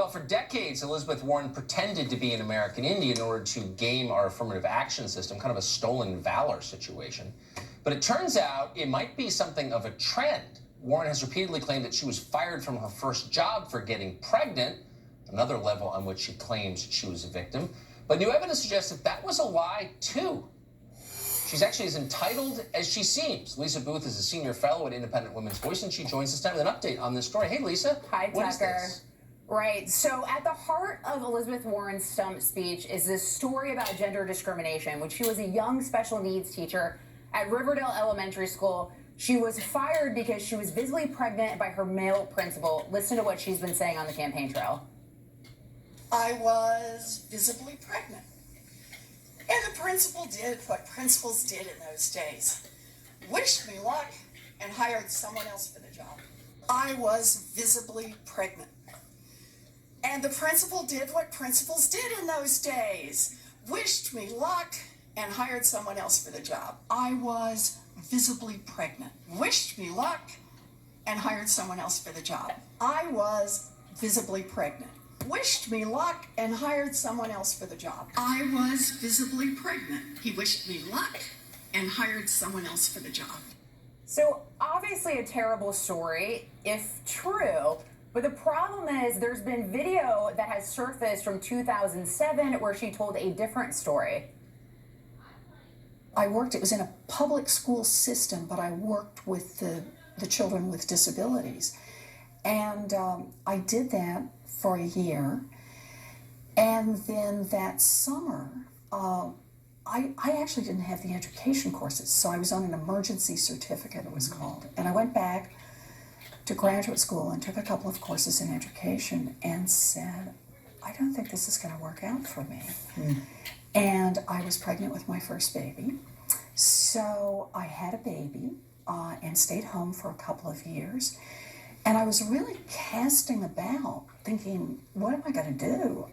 Well, for decades, Elizabeth Warren pretended to be an American Indian in order to game our affirmative action system, kind of a stolen valor situation. But it turns out it might be something of a trend. Warren has repeatedly claimed that she was fired from her first job for getting pregnant, another level on which she claims she was a victim. But new evidence suggests that that was a lie, too. She's actually as entitled as she seems. Lisa Booth is a senior fellow at Independent Women's Voice, and she joins us now with an update on this story. Hey, Lisa. Hi, What is Tucker. this? Right. So at the heart of Elizabeth Warren's stump speech is this story about gender discrimination. When she was a young special needs teacher at Riverdale Elementary School, she was fired because she was visibly pregnant by her male principal. Listen to what she's been saying on the campaign trail. I was visibly pregnant. And the principal did what principals did in those days. Wished me luck and hired someone else for the job. I was visibly pregnant. And the principal did what principals did in those days. Wished me luck and hired someone else for the job. I was visibly pregnant. Wished me luck and hired someone else for the job. I was visibly pregnant. Wished me luck and hired someone else for the job. I was visibly pregnant. He wished me luck and hired someone else for the job. So obviously a terrible story, if true. But the problem is there's been video that has surfaced from 2007 where she told a different story. It was in a public school system, but I worked with the children with disabilities. And I did that for a year. And then that summer, I actually didn't have the education courses, so I was on an emergency certificate, it was called. And I went back to graduate school and took a couple of courses in education and said, I don't think this is going to work out for me. And I was pregnant with my first baby. So I had a baby and stayed home for a couple of years. And I was really casting about, thinking, what am I going to do?